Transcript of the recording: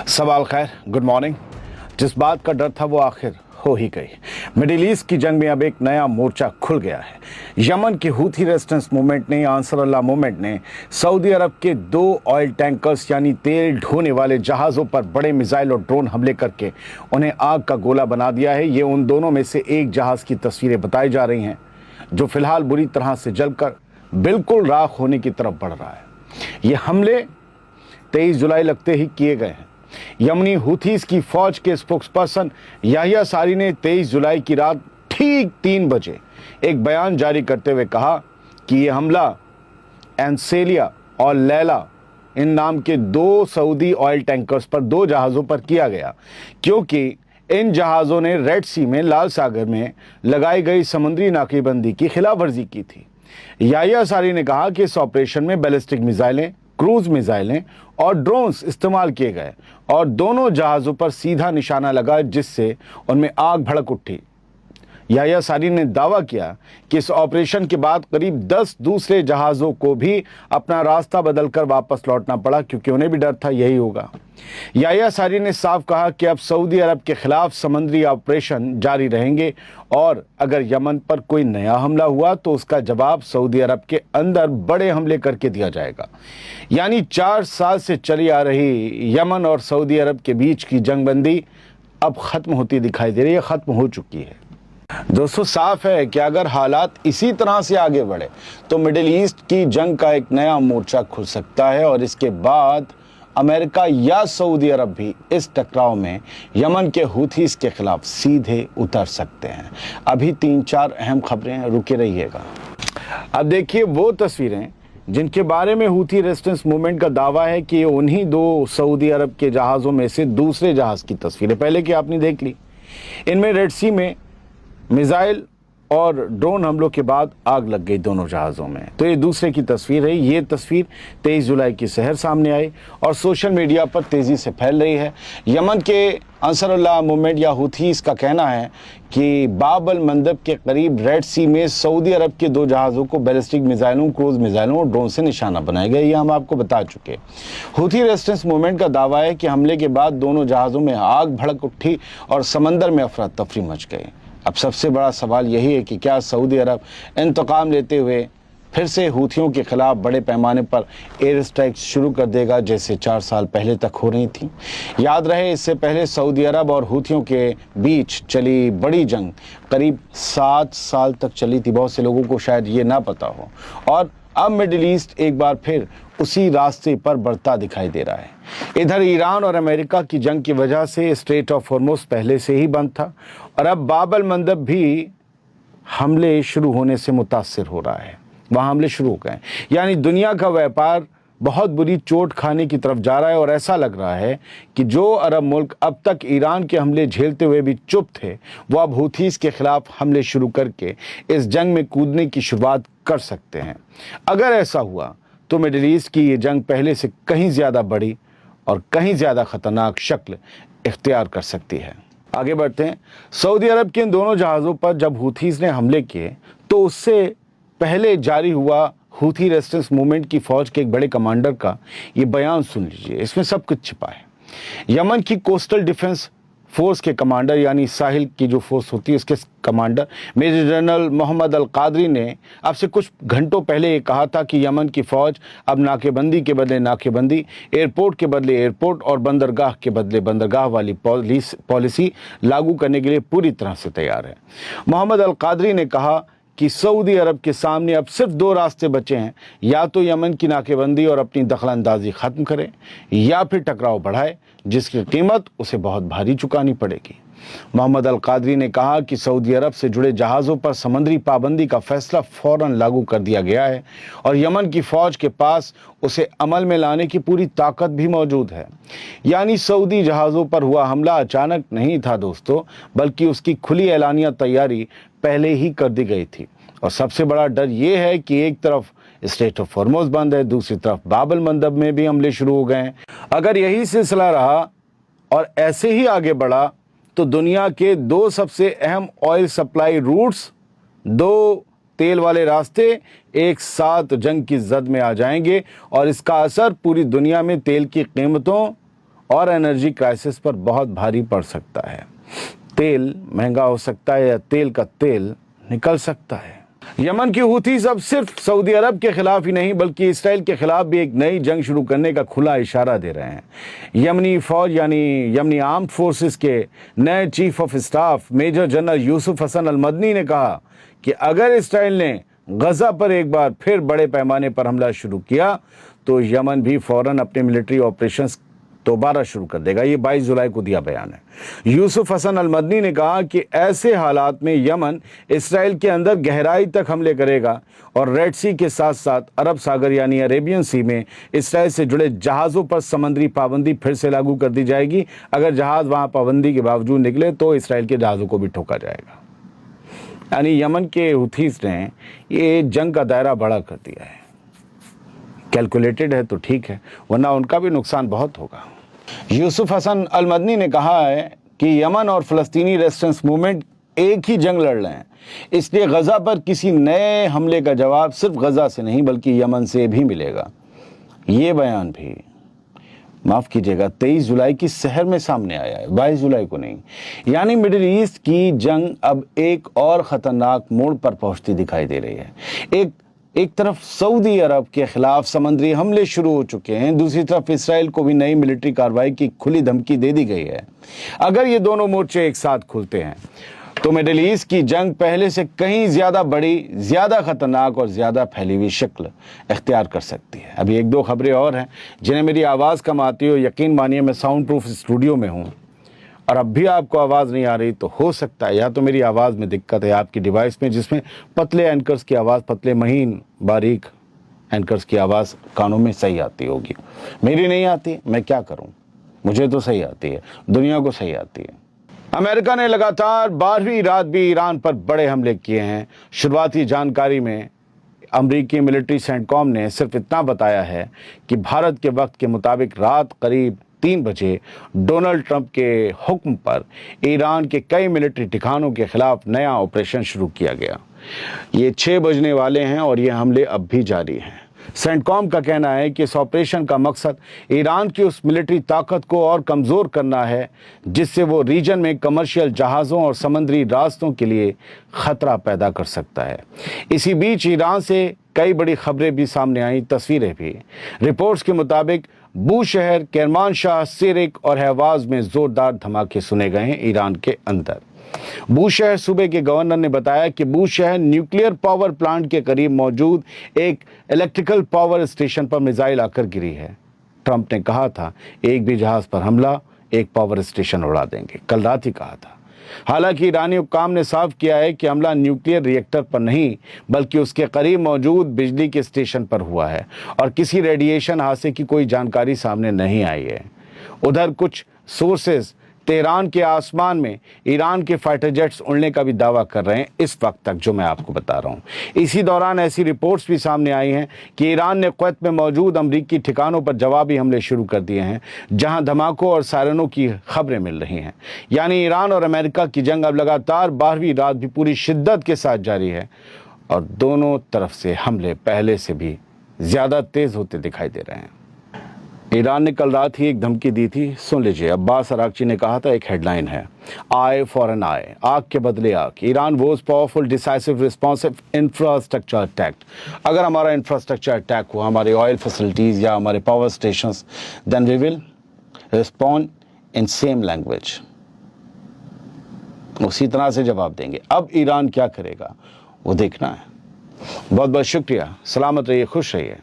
सवाल खैर, good morning. जिस बात का डर था वो आखिर हो ही गई। मिडिल ईस्ट की जंग में अब एक नया मोर्चा खुल गया है। यमन के हूथी रेजिस्टेंस मूवमेंट ने, आंसर अल्लाह मूवमेंट ने सऊदी अरब के 2 ऑयल टैंकर्स यानी तेल ढोने वाले जहाज़ों पर बड़े मिसाइल और ड्रोन हमले करके उन्हें आग का गोला बना दिया है। ये उन दोनों में से एक जहाज़ की तस्वीरें बताई जा रही हैं जो फिलहाल बुरी तरह से जलकर बिल्कुल राख होने की तरफ बढ़ रहा है। ये हमले 23 जुलाई लगते ही किए गए हैं। यमनी हूथीज की फौज के स्पोक्सपर्सन याहिया सारी ने 23 जुलाई की रात ठीक 3 बजे एक बयान जारी करते हुए कहा कि यह हमला एंसेलिया और लैला इन नाम के 2 सऊदी ऑयल टैंकर्स पर 2 जहाज़ों पर किया गया, क्योंकि इन जहाज़ों ने रेड सी में, लाल सागर में लगाई गई समुद्री नाकेबंदी की खिलाफ वर्जी की थी। याहिया सारी ने कहा कि इस ऑपरेशन में बैलिस्टिक मिसाइलें, क्रूज मिसाइलें और ड्रोन्स इस्तेमाल किए गए और दोनों जहाज़ों पर सीधा निशाना लगा, जिससे उनमें आग भड़क उठी। याहिया सारी ने दावा किया कि इस ऑपरेशन के बाद करीब 10 दूसरे जहाज़ों को भी अपना रास्ता बदलकर वापस लौटना पड़ा, क्योंकि उन्हें भी डर था यही होगा। याहिया सारी ने साफ कहा कि अब सऊदी अरब के खिलाफ समुद्री ऑपरेशन जारी रहेंगे और अगर यमन पर कोई नया हमला हुआ तो उसका जवाब सऊदी अरब के अंदर बड़े हमले करके दिया जाएगा। यानी 4 साल से चली आ रही यमन और सऊदी अरब के बीच की जंगबंदी अब खत्म होती दिखाई दे रही है, खत्म हो चुकी है। दोस्तों, साफ है कि अगर हालात इसी तरह से आगे बढ़े तो मिडिल ईस्ट की जंग का एक नया मोर्चा खुल सकता है और इसके बाद अमेरिका या सऊदी अरब भी इस टकराव में यमन के हूथीज के खिलाफ सीधे उतर सकते हैं। अभी 3-4 अहम खबरें हैं, रुके रहिएगा। अब देखिए वो तस्वीरें जिनके बारे में हूथी रेजिस्टेंस मूवमेंट का दावा है कि उन्हीं 2 सऊदी अरब के जहाज़ों में से दूसरे जहाज़ की तस्वीरें पहले की आपने देख ली। इनमें रेड सी में मिसाइल और ड्रोन हमलों के बाद आग लग गई दोनों जहाज़ों में। तो ये दूसरे की तस्वीर है। ये तस्वीर 23 जुलाई की सहर सामने आई और सोशल मीडिया पर तेज़ी से फैल रही है। यमन के अंसरुल्लाह मूवमेंट या हूथीज का कहना है कि बाब अल मंदब के करीब रेड सी में सऊदी अरब के 2 जहाज़ों को बैलिस्टिक मिसाइलों, क्रूज मिसाइलों और ड्रोन से निशाना बनाया गया। ये हम आपको बता चुके। हूथी रेजिस्टेंस मूवमेंट का दावा है कि हमले के बाद दोनों जहाज़ों में आग भड़क उठी और समंदर में अफरा तफरी मच गई। अब सबसे बड़ा सवाल यही है कि क्या सऊदी अरब इंतकाम लेते हुए फिर से हूथियों के खिलाफ बड़े पैमाने पर एयर स्ट्राइक शुरू कर देगा, जैसे 4 साल पहले तक हो रही थी। याद रहे, इससे पहले सऊदी अरब और हूथियों के बीच चली बड़ी जंग करीब 7 साल तक चली थी। बहुत से लोगों को शायद ये ना पता हो। और अब मिडिल ईस्ट एक बार फिर उसी रास्ते पर बढ़ता दिखाई दे रहा है। इधर ईरान और अमेरिका की जंग की वजह से स्ट्रेट ऑफ हॉर्मुज़ पहले से ही बंद था और अब बाब अल मंदब भी हमले शुरू होने से मुतासिर हो रहा है। वहाँ हमले शुरू हो गए, यानी दुनिया का व्यापार बहुत बुरी चोट खाने की तरफ जा रहा है। और ऐसा लग रहा है कि जो अरब मुल्क अब तक ईरान के हमले झेलते हुए भी चुप थे, वो अब हूथीज के खिलाफ हमले शुरू करके इस जंग में कूदने की शुरुआत कर सकते हैं। अगर ऐसा हुआ तो मिडिल ईस्ट की ये जंग पहले से कहीं ज़्यादा बड़ी और कहीं ज़्यादा ख़तरनाक शक्ल इख्तियार कर सकती है। आगे बढ़ते हैं। सऊदी अरब के इन दोनों जहाज़ों पर जब हूथीज ने हमले किए तो उससे पहले जारी हुआ हूथी रेजिस्टेंस मूवमेंट की फौज के एक बड़े कमांडर का ये बयान सुन लीजिए। इसमें सब कुछ छिपा है। यमन की कोस्टल डिफेंस फोर्स के कमांडर, यानी साहिल की जो फोर्स होती है, उसके कमांडर मेजर जनरल मोहम्मद अल कादरी ने अब से कुछ घंटों पहले ये कहा था कि यमन की फौज अब नाकेबंदी के बदले नाकेबंदी, एयरपोर्ट के बदले एयरपोर्ट और बंदरगाह के बदले बंदरगाह वाली पॉलिसी लागू करने के लिए पूरी तरह से तैयार है। मोहम्मद अल कादरी ने कहा कि सऊदी अरब के सामने अब सिर्फ 2 रास्ते बचे हैं, या तो यमन की नाकेबंदी और अपनी दखलंदाजी ख़त्म करे या फिर टकराव बढ़ाए, जिसकी कीमत उसे बहुत भारी चुकानी पड़ेगी। मोहम्मद अल कादरी ने कहा कि सऊदी अरब से जुड़े जहाज़ों पर समुद्री पाबंदी का फैसला फ़ौरन लागू कर दिया गया है और यमन की फ़ौज के पास उसे अमल में लाने की पूरी ताकत भी मौजूद है। यानी सऊदी जहाज़ों पर हुआ हमला अचानक नहीं था दोस्तों, बल्कि उसकी खुली एलानिया तैयारी पहले ही कर दी गई थी। और सबसे बड़ा डर ये है कि एक तरफ स्ट्रेट ऑफ हॉर्मुज़ बंद है, दूसरी तरफ बाब अल मंदब में भी हमले शुरू हो गए हैं। अगर यही सिलसिला रहा और ऐसे ही आगे बढ़ा तो दुनिया के 2 सबसे अहम ऑयल सप्लाई रूट्स, 2 तेल वाले रास्ते एक साथ जंग की जद में आ जाएंगे और इसका असर पूरी दुनिया में तेल की कीमतों और एनर्जी क्राइसिस पर बहुत भारी पड़ सकता है। तेल महंगा हो सकता है या तेल का तेल निकल सकता है। यमन की हूथीज अब सिर्फ सऊदी अरब के खिलाफ ही नहीं बल्कि इसराइल के खिलाफ भी एक नई जंग शुरू करने का खुला इशारा दे रहे हैं। यमनी फौज यानी यमनी आर्म्ड फोर्सेस के नए chief of staff major general Yusuf Hasan Al Madani ने कहा कि अगर इसराइल ने गजा पर एक बार फिर बड़े पैमाने पर हमला शुरू किया तो यमन भी फौरन अपने मिलिट्री ऑपरेशंस दोबारा शुरू कर देगा। ये 22 जुलाई को दिया बयान है। यूसुफ हसन अल मदनी ने कहा कि ऐसे हालात में यमन इसराइल के अंदर गहराई तक हमले करेगा और रेड सी के साथ साथ अरब सागर यानी अरेबियन सी में इसराइल से जुड़े जहाज़ों पर समुद्री पाबंदी फिर से लागू कर दी जाएगी। अगर जहाज़ वहाँ पाबंदी के बावजूद निकले तो इसराइल के जहाज़ों को भी ठोका जाएगा। यानी यमन के हुथीस ने ये जंग का दायरा बड़ा कर दिया है। कैलकुलेटेड है तो ठीक है, वरना उनका भी नुकसान बहुत होगा। यूसुफ हसन अल मदनी ने कहा है कि यमन और फ़लस्तीनी रेजिस्टेंस मूवमेंट एक ही जंग लड़ रहे हैं, इसलिए गजा पर किसी नए हमले का जवाब सिर्फ गजा से नहीं बल्कि यमन से भी मिलेगा। ये बयान भी माफ़ कीजिएगा 23 जुलाई की सहर में सामने आया है, 22 जुलाई को नहीं। यानी मिडिल ईस्ट की जंग अब एक और ख़तरनाक मोड़ पर पहुंचती दिखाई दे रही है। एक तरफ सऊदी अरब के खिलाफ समुद्री हमले शुरू हो चुके हैं, दूसरी तरफ इसराइल को भी नई मिलिट्री कार्रवाई की खुली धमकी दे दी गई है। अगर ये दोनों मोर्चे एक साथ खुलते हैं तो मिडिल ईस्ट की जंग पहले से कहीं ज़्यादा बड़ी, ज़्यादा खतरनाक और ज़्यादा फैली हुई शक्ल इख्तियार कर सकती है। अभी एक दो खबरें और हैं जिन्हें मेरी आवाज़ कम आती हो। यकीन मानिए मैं साउंड प्रूफ स्टूडियो में हूँ और अब भी आपको आवाज़ नहीं आ रही तो हो सकता है या तो मेरी आवाज़ में दिक्कत है आपकी डिवाइस में, जिसमें पतले एंकर्स की आवाज़, पतले महीन बारीक एंकर्स की आवाज़ कानों में सही आती होगी। मेरी नहीं आती, मैं क्या करूं, मुझे तो सही आती है, दुनिया को सही आती है। अमेरिका ने लगातार 12वीं रात भी ईरान पर बड़े हमले किए हैं। शुरुआती जानकारी में अमरीकी मिलिट्री सेंटकॉम ने सिर्फ इतना बताया है कि भारत के वक्त के मुताबिक रात करीब 3 बजे डोनाल्ड ट्रंप के हुक्म पर ईरान के कई मिलिट्री ठिकानों के खिलाफ नया ऑपरेशन शुरू किया गया। ये 6 बजने वाले हैं और ये हमले अब भी जारी हैं। सेंटकॉम का कहना है कि इस ऑपरेशन का मकसद ईरान की उस मिलिट्री ताकत को और कमज़ोर करना है जिससे वो रीजन में कमर्शियल जहाज़ों और समुद्री रास्तों के लिए ख़तरा पैदा कर सकता है। इसी बीच ईरान से कई बड़ी खबरें भी सामने आई, तस्वीरें भी। रिपोर्ट्स के मुताबिक बूशहर, केरमानशाह, सिरिक और हवाज में ज़ोरदार धमाके सुने गए हैं ईरान के अंदर। बूशहर सूबे के गवर्नर ने बताया कि बूशहर न्यूक्लियर पावर प्लांट के करीब मौजूद एक इलेक्ट्रिकल पावर स्टेशन पर मिसाइल आकर गिरी है। ट्रंप ने कहा था एक भी जहाज पर हमला, एक पावर स्टेशन उड़ा देंगे, कल रात ही कहा था। हालांकि ईरानी हुक्काम ने साफ किया है कि हमला न्यूक्लियर रिएक्टर पर नहीं बल्कि उसके करीब मौजूद बिजली के स्टेशन पर हुआ है और किसी रेडिएशन हादसे की कोई जानकारी सामने नहीं आई है। उधर कुछ सोर्सेज तेहरान के आसमान में ईरान के फाइटर जेट्स उड़ने का भी दावा कर रहे हैं इस वक्त तक, जो मैं आपको बता रहा हूं। इसी दौरान ऐसी रिपोर्ट्स भी सामने आई हैं कि ईरान ने कुवैत में मौजूद अमरीकी ठिकानों पर जवाबी हमले शुरू कर दिए हैं जहां धमाकों और सायरनों की खबरें मिल रही हैं। यानी ईरान और अमेरिका की जंग अब लगातार 12वीं रात भी पूरी शिद्दत के साथ जारी है और दोनों तरफ से हमले पहले से भी ज़्यादा तेज़ होते दिखाई दे रहे हैं। ईरान ने कल रात ही एक धमकी दी थी, सुन लीजिए। अब्बास अरागची ने कहा था, एक हेडलाइन है, आई फॉर एन आई, आग के बदले आग। Iran was powerful decisive responsive infrastructure attack. अगर हमारा इंफ्रास्ट्रक्चर अटैक हुआ, हमारे ऑयल फैसिलिटीज़ या हमारे power stations, then we will respond in same language, उसी तरह से जवाब देंगे। अब ईरान क्या करेगा वो देखना है। बहुत बहुत शुक्रिया, सलामत रहिए, खुश रहिए।